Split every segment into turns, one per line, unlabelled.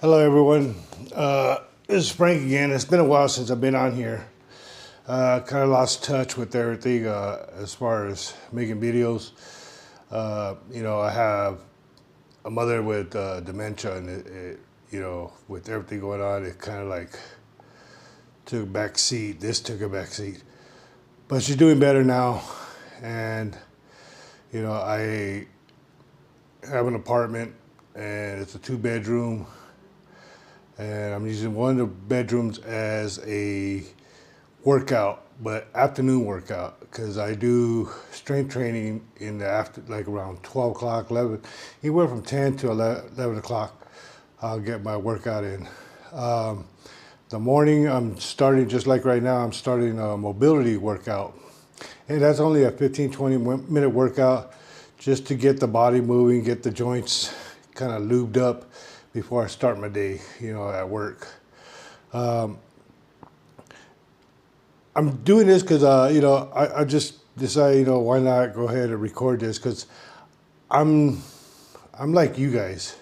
Hello, everyone. This is Frank again. It's been a while since I've been on here. Kind of lost touch with everything as far as making videos. I have a mother with dementia, and with everything going on, it kind of like took a back seat. This took a back seat, but she's doing better now, and I have an apartment, and it's a 2-bedroom. And I'm using one of the bedrooms as a workout, but afternoon workout, because I do strength training in the after, like around 12 o'clock, 11, anywhere from 10 to 11 o'clock. I'll get my workout in. The morning, I'm starting, just like right now, I'm starting a mobility workout. And that's only a 15-20 minute workout just to get the body moving, get the joints kind of lubed up before I start my day, at work. I'm doing this because, I just decided, why not go ahead and record this, because I'm like you guys.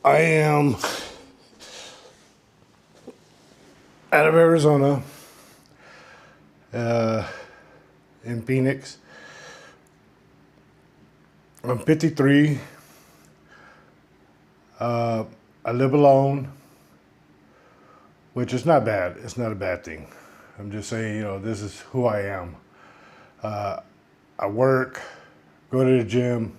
I am out of Arizona, in Phoenix. I'm 53. I live alone, which is not bad. It's not a bad thing. I'm just saying, this is who I am. I work, go to the gym.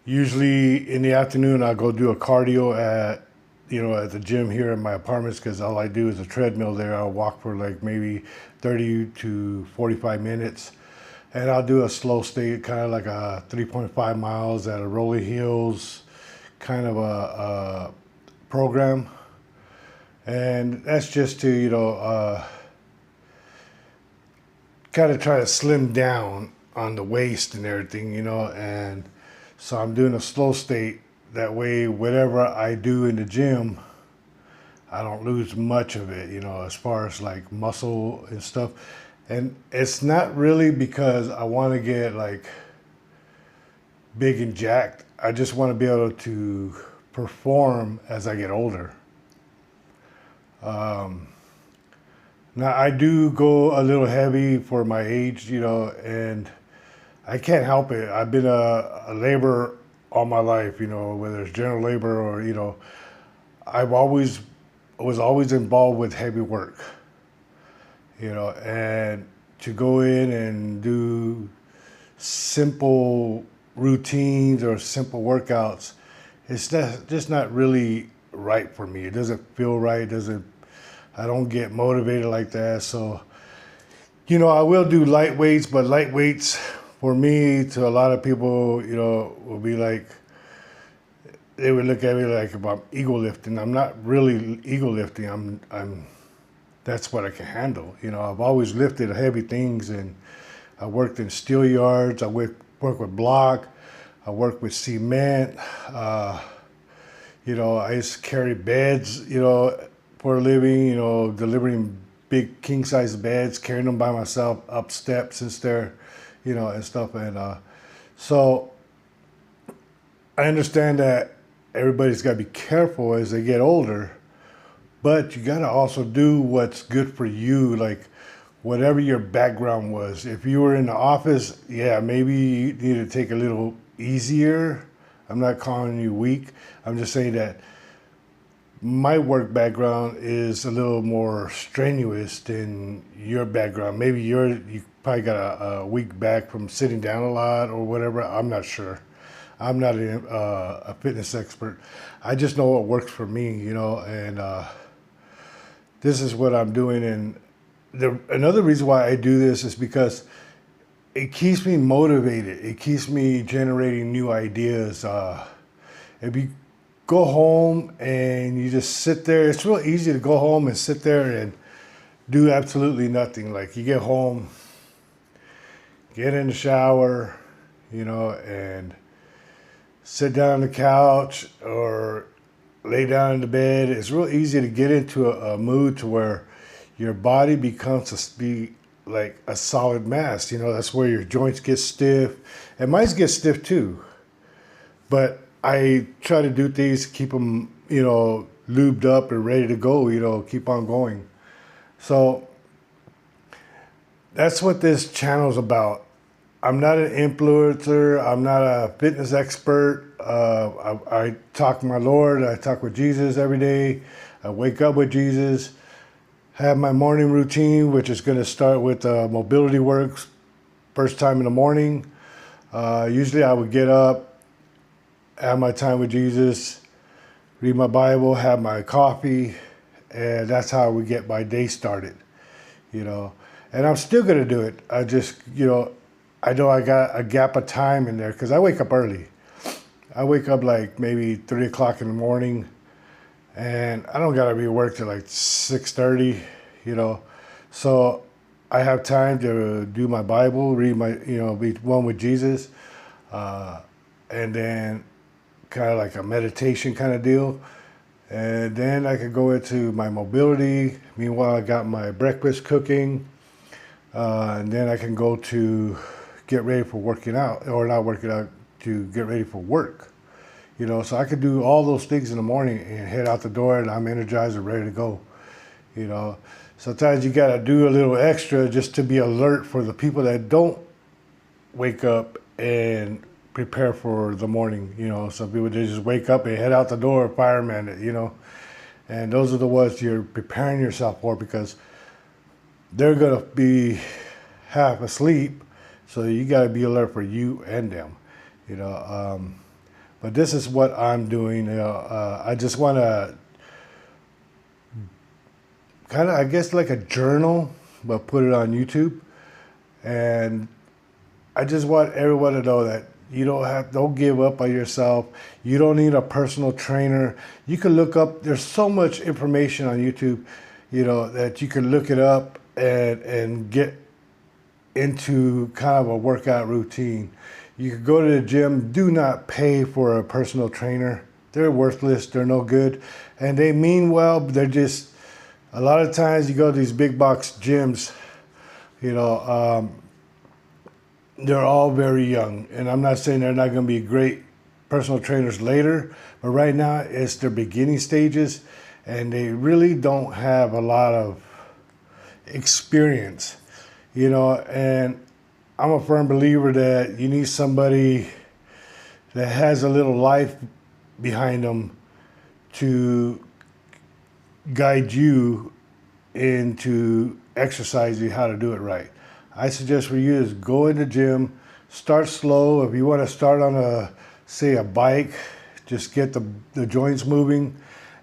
Usually in the afternoon, I'll go do a cardio at the gym here in my apartments, because all I do is a treadmill there. I'll walk for like maybe 30 to 45 minutes. And I'll do a slow state, kind of like a 3.5 miles at a rolling hills kind of a program. And that's just to, kind of try to slim down on the waist and everything, and so I'm doing a slow state. That way, whatever I do in the gym, I don't lose much of it, as far as like muscle and stuff. And it's not really because I want to get like big and jacked. I just want to be able to perform as I get older. Now I do go a little heavy for my age, and I can't help it. I've been a laborer all my life, whether it's general labor or, was always involved with heavy work, and to go in and do simple routines or simple workouts, it's just not really right for me. It doesn't feel right. I don't get motivated like that. So, I will do light weights, but light weights for me, to a lot of people, will be like, they would look at me like if I'm ego lifting. I'm not really ego lifting. That's what I can handle. I've always lifted heavy things, and I worked in steel yards. I work with block. I work with cement. I used to carry beds, for a living, delivering big king size beds, carrying them by myself up steps and and stuff. And so I understand that everybody's got to be careful as they get older, but you got to also do what's good for you. Like, whatever your background was. If you were in the office, yeah, maybe you need to take a little easier. I'm not calling you weak. I'm just saying that my work background is a little more strenuous than your background. Maybe you probably got a weak back from sitting down a lot or whatever. I'm not sure. I'm not a fitness expert. I just know what works for me, and this is what I'm doing. And another reason why I do this is because it keeps me motivated. It keeps me generating new ideas. If you go home and you just sit there, it's real easy to go home and sit there and do absolutely nothing. Like, you get home, get in the shower, and sit down on the couch or lay down in the bed. It's real easy to get into a mood to where your body becomes like a solid mass. That's where your joints get stiff, and mine get stiff too. But I try to do things, keep them, lubed up and ready to go, keep on going. So that's what this channel's about. I'm not an influencer. I'm not a fitness expert. I talk to my Lord. I talk with Jesus every day. I wake up with Jesus. Have my morning routine, which is going to start with mobility works, first time in the morning. Usually I would get up, have my time with Jesus, read my Bible, have my coffee, and that's how we get my day started, And I'm still going to do it. I just, I know I got a gap of time in there because I wake up early. I wake up like maybe 3 o'clock in the morning, and I don't got to be at work till like 6:30, So I have time to do my Bible, read my, be one with Jesus, and then kind of like a meditation kind of deal. And then I could go into my mobility. Meanwhile, I got my breakfast cooking. And then I can go to get ready for working out, or not working out, to get ready for work. So I could do all those things in the morning and head out the door, and I'm energized and ready to go. Sometimes you got to do a little extra just to be alert for the people that don't wake up and prepare for the morning. Some people, they just wake up and head out the door, fireman it, and those are the ones you're preparing yourself for, because they're going to be half asleep, so you got to be alert for you and them, But this is what I'm doing. I just want to kind of, I guess, like a journal, but put it on YouTube. And I just want everyone to know that don't give up on yourself. You don't need a personal trainer. You can look up, there's so much information on YouTube, that you can look it up and get into kind of a workout routine. You could go to the gym. Do not pay for a personal trainer. They're worthless. They're no good. And they mean well, but they're just, a lot of times you go to these big box gyms, they're all very young. And I'm not saying they're not going to be great personal trainers later, but right now it's their beginning stages, and they really don't have a lot of experience, and I'm a firm believer that you need somebody that has a little life behind them to guide you into exercising how to do it right. I suggest for you is go in the gym, start slow. If you want to start on a bike, just get the joints moving,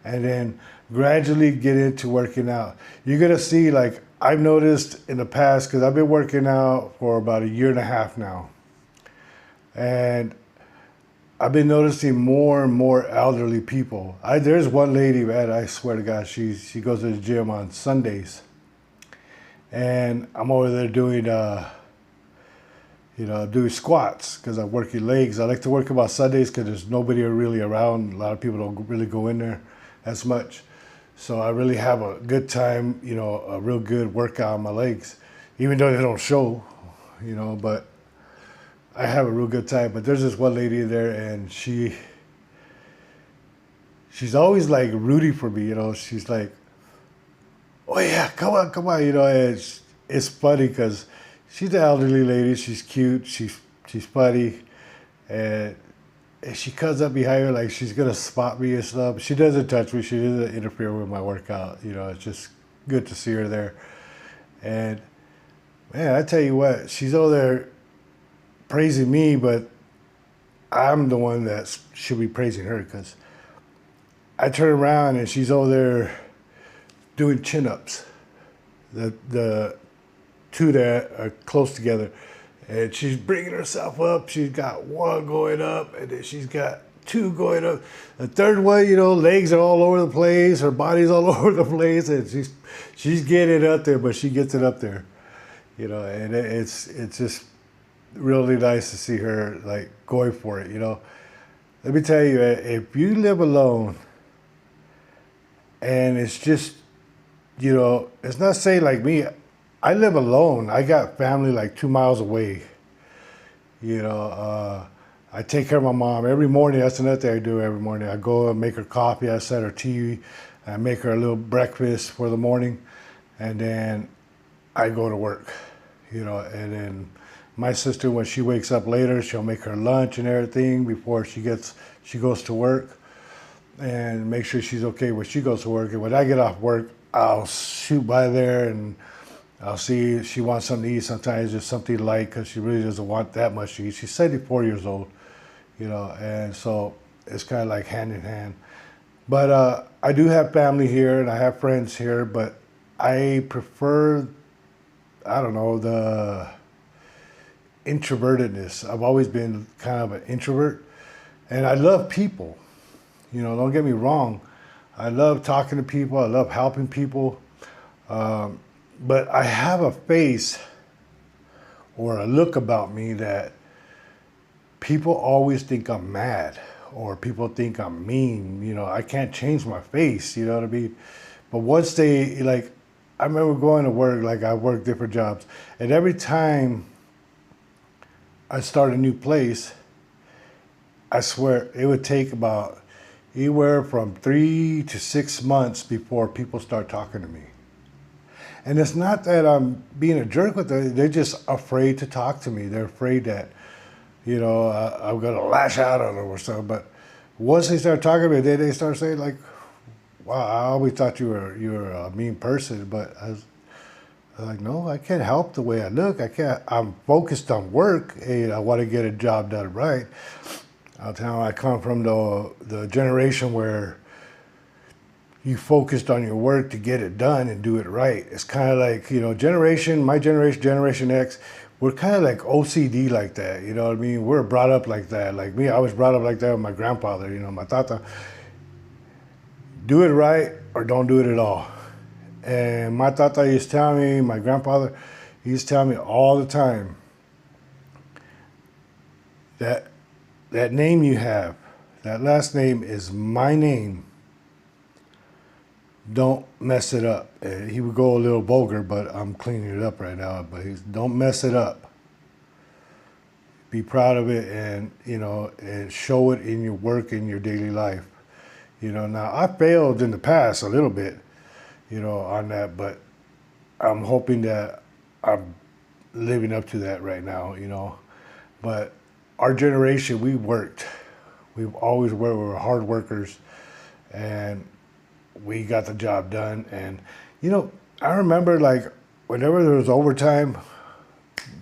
and then gradually get into working out. You're going to see, like I've noticed in the past, because I've been working out for about 1.5 years now, and I've been noticing more and more elderly people. There's one lady, man, I swear to God, she goes to the gym on Sundays, and I'm over there doing doing squats because I'm working legs. I like to work about Sundays because there's nobody really around. A lot of people don't really go in there as much. So I really have a good time, a real good workout on my legs, even though they don't show, but I have a real good time. But there's this one lady there, and she's always like rooting for me, She's like, oh yeah, come on, and it's funny because she's an elderly lady. She's cute. She's funny, and she comes up behind her like she's gonna spot me and stuff. She doesn't touch me. She doesn't interfere with my workout. It's just good to see her there. And man, I tell you what, she's over there praising me, but I'm the one that should be praising her, because I turn around and she's over there doing chin-ups. The two that are close together. And she's bringing herself up. She's got one going up, and then she's got two going up. The third one, legs are all over the place. Her body's all over the place, and she's getting it up there, but she gets it up there, And it's just really nice to see her like going for it, Let me tell you, if you live alone, and it's just, it's not saying like me. I live alone. I got family like 2 miles away. I take care of my mom every morning. That's another thing I do every morning. I go and make her coffee. I set her tea. I make her a little breakfast for the morning, and then I go to work. And then my sister, when she wakes up later, she'll make her lunch and everything before she goes to work, and make sure she's okay when she goes to work. And when I get off work, I'll shoot by there and I'll see if she wants something to eat. Sometimes just something light because she really doesn't want that much to eat. She's 74 years old, and so it's kind of like hand in hand. But I do have family here and I have friends here, but I prefer, I don't know, the introvertedness. I've always been kind of an introvert, and I love people. Don't get me wrong. I love talking to people. I love helping people. But I have a face or a look about me that people always think I'm mad or people think I'm mean. I can't change my face, you know what I mean? But once they, I remember going to work, I worked different jobs, and every time I start a new place, I swear it would take about anywhere from 3 to 6 months before people start talking to me. And it's not that I'm being a jerk with them. They're just afraid to talk to me. They're afraid that, I'm going to lash out on them or something. But once they start talking to me, they start saying wow, I always thought you were a mean person. But I was like, no, I can't help the way I look. I'm focused on work and I want to get a job done right. I'll tell you, I come from the generation where you focused on your work to get it done and do it right. It's kind of like, my generation, Generation X, we're kind of like OCD like that, you know what I mean? We're brought up like that. Like me, I was brought up like that with my grandfather, my tata. Do it right or don't do it at all. And my tata used to tell me, my grandfather, he used to tell me all the time that name you have, that last name is my name. Don't mess it up. And he would go a little vulgar, but I'm cleaning it up right now. But don't mess it up. Be proud of it, and and show it in your work, in your daily life. Now I failed in the past a little bit, on that, but I'm hoping that I'm living up to that right now. But our generation, we worked. We've always worked. We were hard workers, and we got the job done. And I remember whenever there was overtime,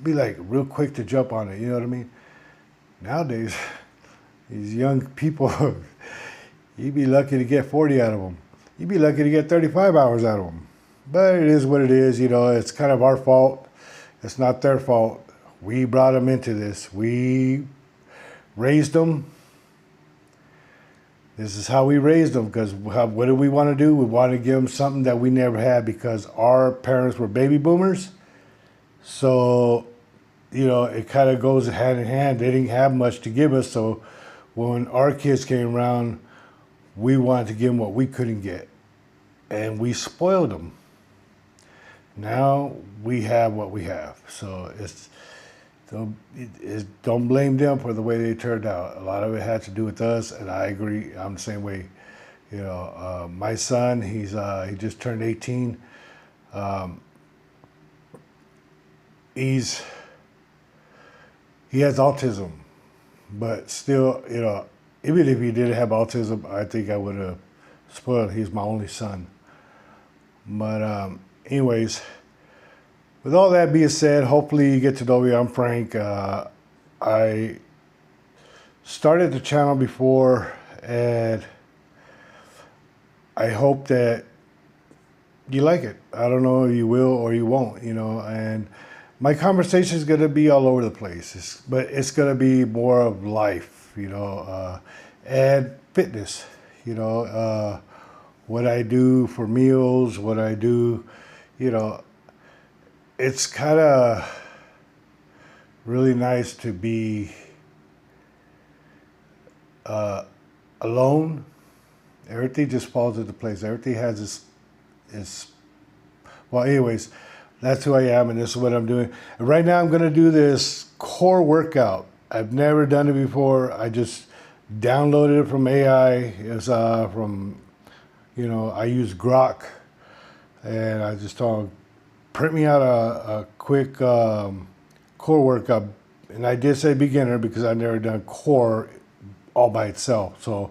be real quick to jump on it. You know what I mean? Nowadays, these young people, you'd be lucky to get 40 out of them. You'd be lucky to get 35 hours out of them. But it is what it is. It's kind of our fault. It's not their fault. We brought them into this. We raised them. This is how we raised them, because what do we want to do? We want to give them something that we never had, because our parents were baby boomers. So, it kind of goes hand in hand. They didn't have much to give us. So when our kids came around, we wanted to give them what we couldn't get. And we spoiled them. Now we have what we have. So don't blame them for the way they turned out. A lot of it had to do with us, and I agree. I'm the same way. My son, he just turned 18. He has autism, but still, even if he didn't have autism, I think I would have spoiled. He's my only son. But anyways. With all that being said, hopefully you get to know me. I'm Frank. I started the channel before, and I hope that you like it. I don't know if you will or you won't, and my conversation is going to be all over the place, but it's going to be more of life, and fitness, what I do for meals, what I do, it's kind of really nice to be alone. Everything just falls into place. Everything has its well, anyways, that's who I am, and this is what I'm doing. And right now I'm going to do this core workout. I've never done it before. I just downloaded it from AI. It's from, I use Grok, and I just told him, print me out a quick core workout. And I did say beginner because I've never done core all by itself. So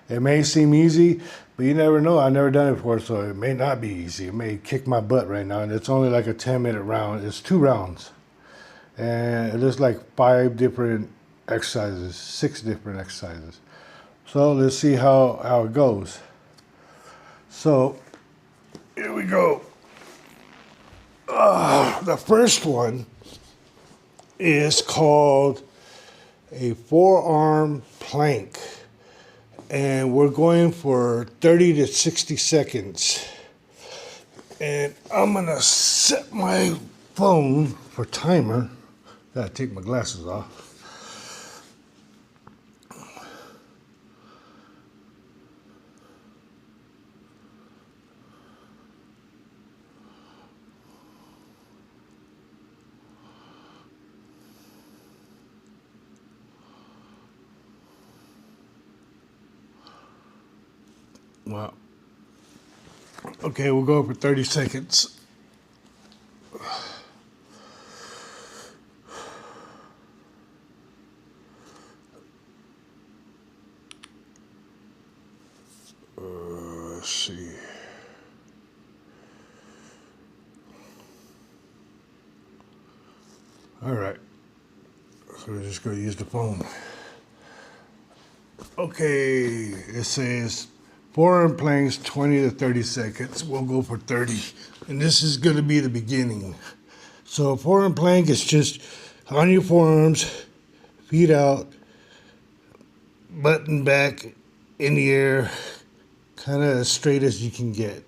it may seem easy, but you never know. I've never done it before, so it may not be easy. It may kick my butt right now. And it's only like a 10-minute round. It's 2 rounds. And there's like 5 different exercises, 6 different exercises. So let's see how it goes. So here we go. The first one is called a forearm plank, and we're going for 30 to 60 seconds. And I'm gonna set my phone for timer. Gotta take my glasses off. Well, okay, we'll go for 30 seconds. Let's see. All right, so we're just gonna use the phone. Okay, it says forearm planks 20 to 30 seconds. We'll go for 30. And this is gonna be the beginning. So forearm plank is just on your forearms, feet out, button back in the air, kind of as straight as you can get.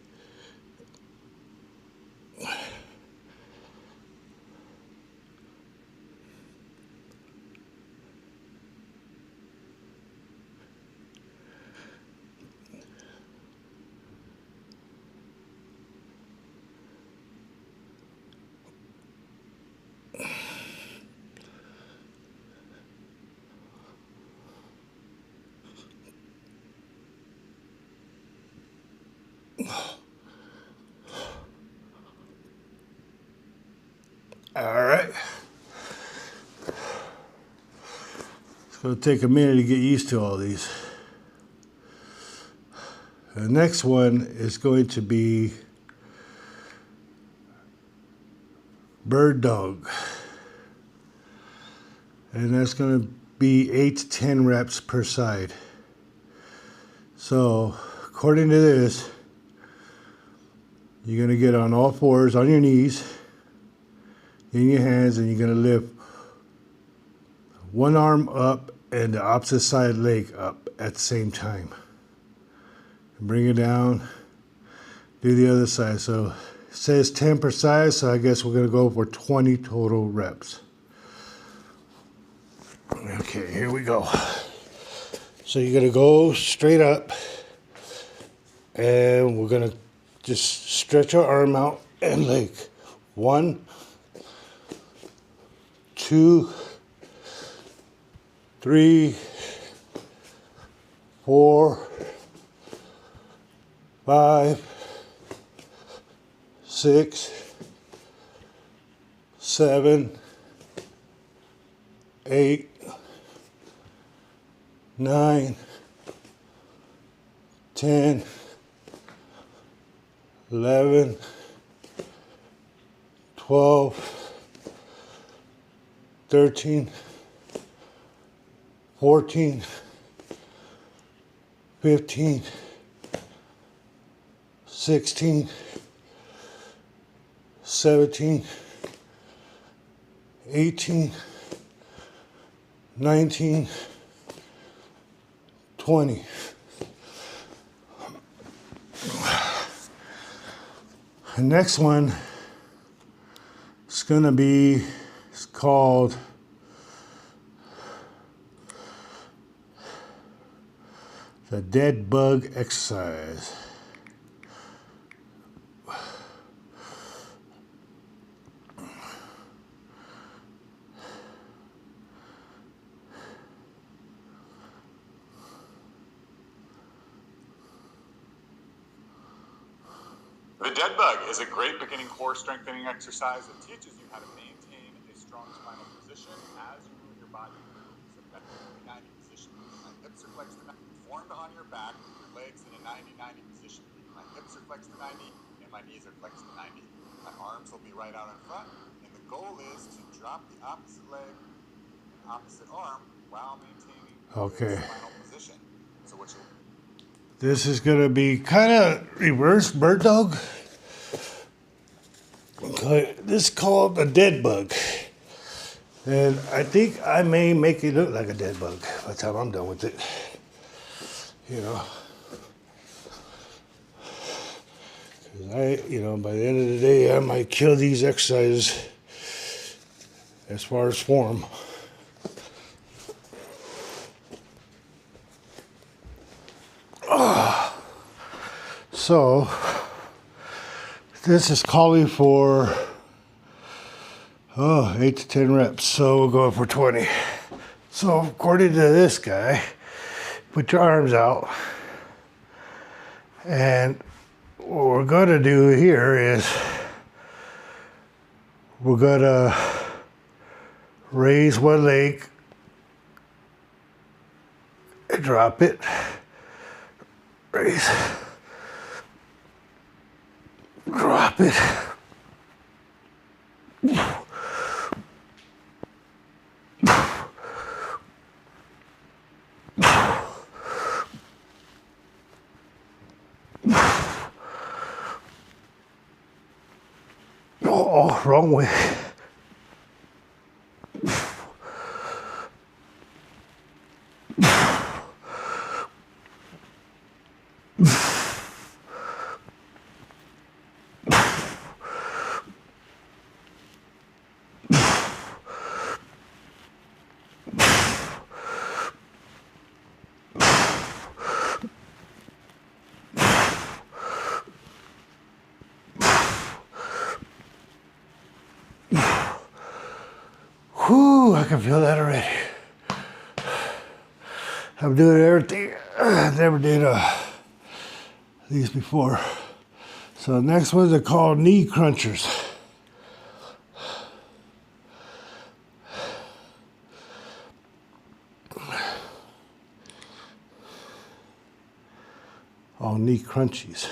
All right. It's going to take a minute to get used to all these. The next one is going to be bird dog. And that's going to be 8 to 10 reps per side. So, according to this, you're going to get on all fours on your knees, in your hands, and you're going to lift one arm up and the opposite side leg up at the same time. And bring it down, do the other side. So it says 10 per side, so I guess we're going to go for 20 total reps. Okay, here we go. So you're going to go straight up, and we're going to just stretch our arm out and leg. 1, 2, 3, 4, 5, 6, 7, 8, 9, 10, 11, 12, 13, 14, 15, 16, 17, 18, 19, 20. The next one is going to be, it's called the dead bug exercise.
The dead bug is a great beginning core strengthening exercise that teaches you how to maintain a strong spinal position as you move your body through a 90 position. My hips are flexed to 90, formed on your back, your legs in a 90-90 position. My hips are flexed to 90 and my knees are flexed to 90. My arms will be right out in front, and the goal is to drop the opposite leg and opposite arm while maintaining a good spinal position. So what you
This is going to be kind of reverse bird dog. Okay, this is called a dead bug. And I think I may make it look like a dead bug by the time I'm done with it. You know. 'Cause by the end of the day, I might kill these exercises as far as form. So, this is calling for 8 to 10 reps, so we'll go for 20. So, according to this guy, put your arms out, and what we're going to do here is we're going to raise one leg and drop it, raise, drop it. Oh, wrong way. Whew, I can feel that already. I'm doing everything. I never did these before. So the next ones are called knee crunchers. Oh, knee crunchies.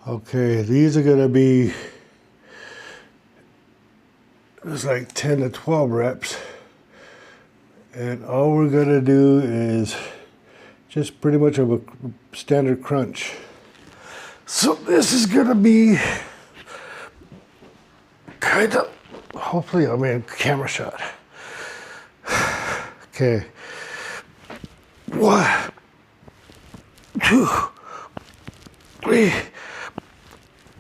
Okay, these are gonna be it's like 10 to 12 reps. And all we're gonna do is just pretty much of a standard crunch. So this is gonna be kind of, hopefully I'm in camera shot. Okay. 1, 2, 3,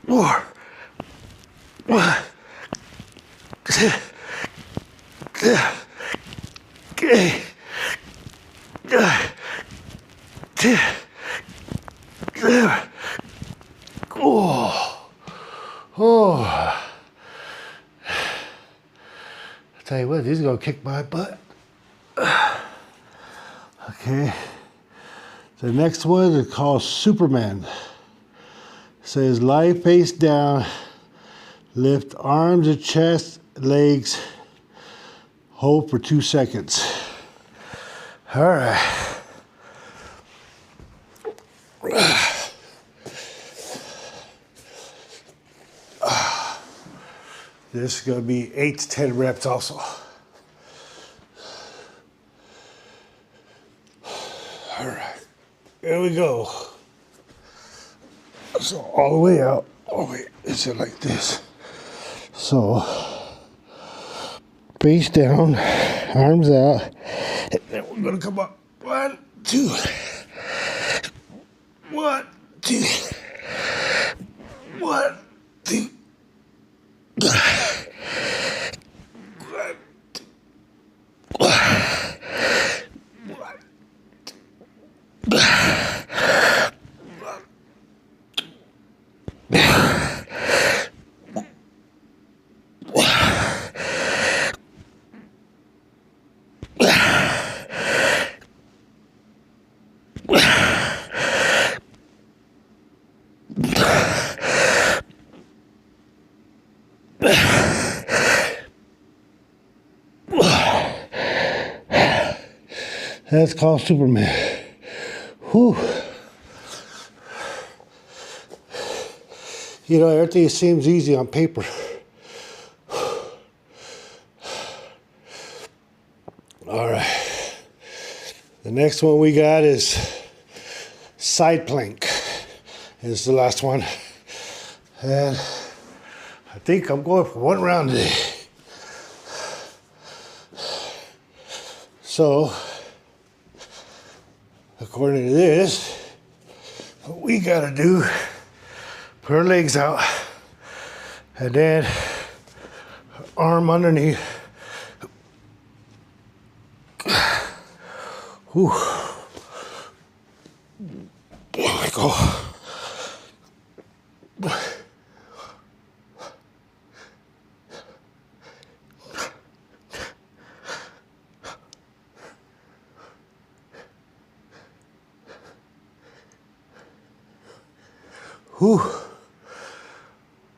4. 1, 2, 3, 2, 3. Oh. I'll tell you what, these are gonna kick my butt. Okay. The next one is called Superman. It says lie face down, lift arms and chest, legs, hold for 2 seconds. All right. This is gonna be 8 to 10 reps also. All right, here we go. So all the way out. Oh wait, is it like this? So face down, arms out, and then we're gonna come up. 1, 2. 1, 2. 1, 2. That's called Superman. Whew. You know, everything seems easy on paper. All right. The next one we got is side plank. Is the last one. And I think I'm going for one round today. So, according to this, what we gotta do, put our legs out, and then arm underneath. Whew. There we go. Whew.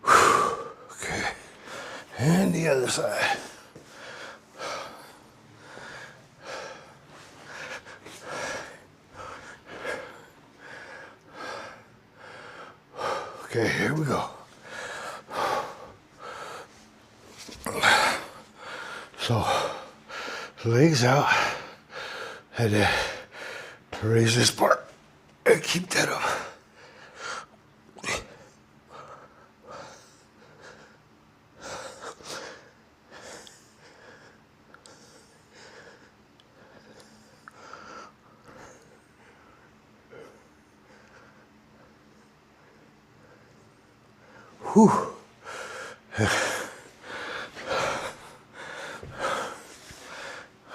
Okay. And the other side. Okay, here we go. So, legs out, and then raise this part and keep that up. Whew.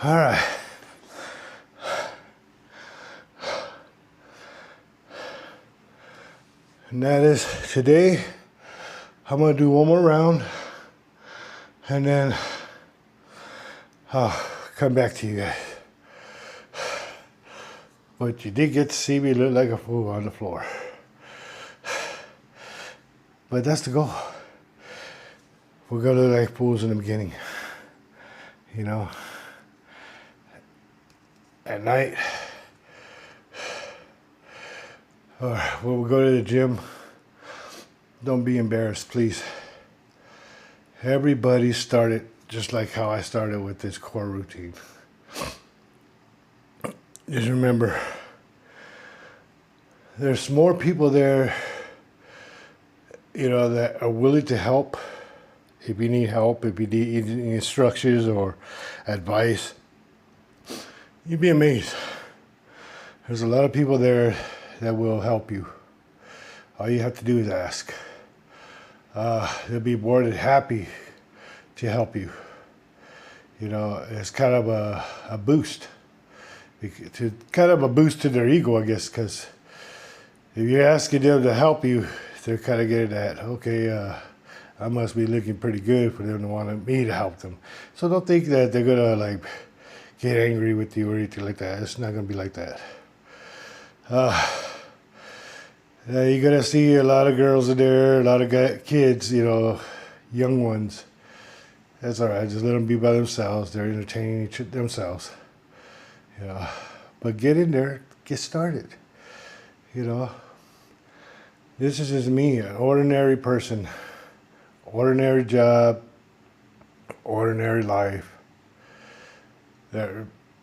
All right. And that is today. I'm going to do one more round and then I'll come back to you guys. But you did get to see me look like a fool on the floor. But that's the goal. We're going to look like fools in the beginning. You know, at night, or when we go to the gym, don't be embarrassed, please. Everybody started just like how I started with this core routine. Just remember, there's more people there, you know, that are willing to help. If you need help, if you need any instructions or advice, you'd be amazed. There's a lot of people there that will help you. All you have to do is ask. They'll be more than happy to help you. You know, it's kind of a boost. Kind of a boost to their ego, I guess, because if you're asking them to help you, they're kind of getting that, okay, I must be looking pretty good for them to want me to help them. So don't think that they're gonna like get angry with you or anything like that. It's not gonna be like that. You're gonna see a lot of girls in there, a lot of kids, you know, young ones. That's all right. Just let them be by themselves. They're entertaining themselves. You know, but get in there, get started. You know, this is just me, an ordinary person. Ordinary job, ordinary life that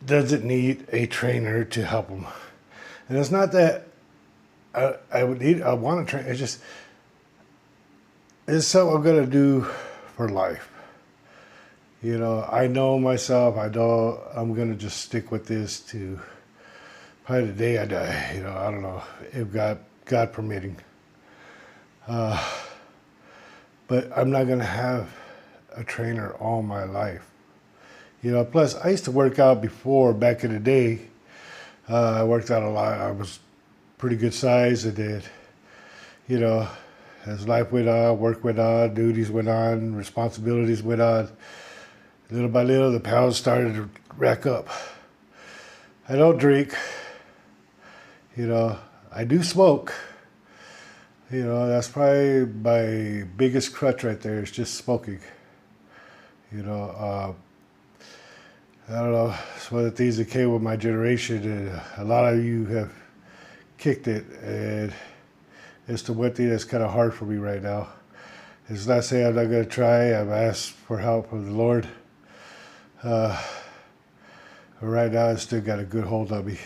doesn't need a trainer to help them. And it's not that I want to train. It's just, it's something I'm going to do for life. You know, I know myself. I know I'm going to just stick with this to probably the day I die. You know, I don't know if God permitting. But I'm not going to have a trainer all my life. You know, plus I used to work out before, back in the day. I worked out a lot. I was pretty good size. And then, you know, as life went on, work went on, duties went on, responsibilities went on, little by little, the pounds started to rack up. I don't drink. You know, I do smoke. You know, that's probably my biggest crutch right there is just smoking. You know, I don't know. It's one of the things that came with my generation, and a lot of you have kicked it, and it's the one thing that's kind of hard for me right now. It's not saying I'm not going to try. I've asked for help from the Lord. But right now, it's still got a good hold on me.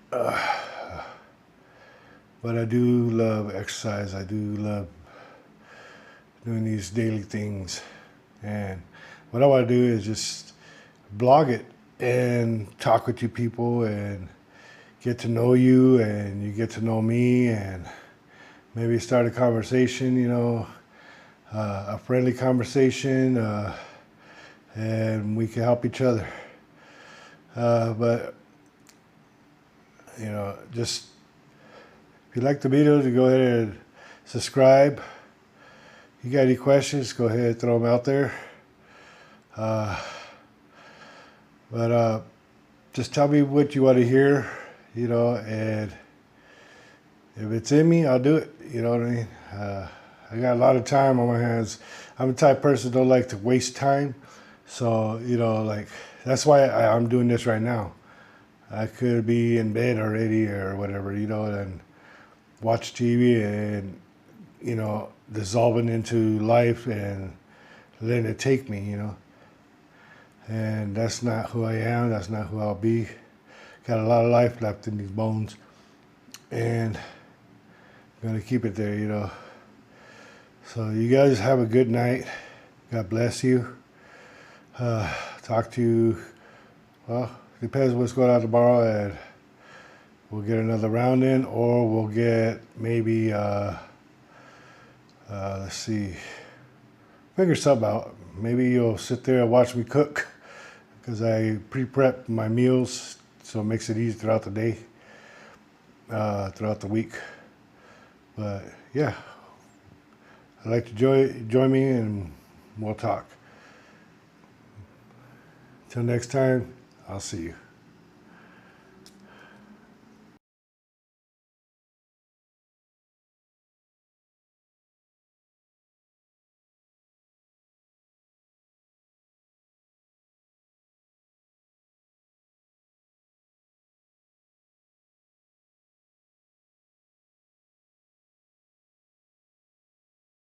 But I do love exercise. I do love doing these daily things. And what I want to do is just blog it and talk with you people and get to know you, and you get to know me, and maybe start a conversation, a friendly conversation, and we can help each other. But, just if you like the videos, you go ahead and subscribe. You got any questions, go ahead and throw them out there. But just tell me what you want to hear, and if it's in me, I'll do it. You know what I mean? I got a lot of time on my hands. I'm the type of person that don't like to waste time. So, that's why I'm doing this right now. I could be in bed already or whatever, and watch TV and, dissolving into life and letting it take me, And that's not who I am. That's not who I'll be. Got a lot of life left in these bones. And I'm going to keep it there, So you guys have a good night. God bless you. Talk to you, well, depends what's going on tomorrow, and we'll get another round in, or we'll get maybe, let's see, figure something out. Maybe you'll sit there and watch me cook, because I pre-prep my meals, so it makes it easy throughout the day, throughout the week. But yeah, I'd like to join me, and we'll talk. Till next time, I'll see you.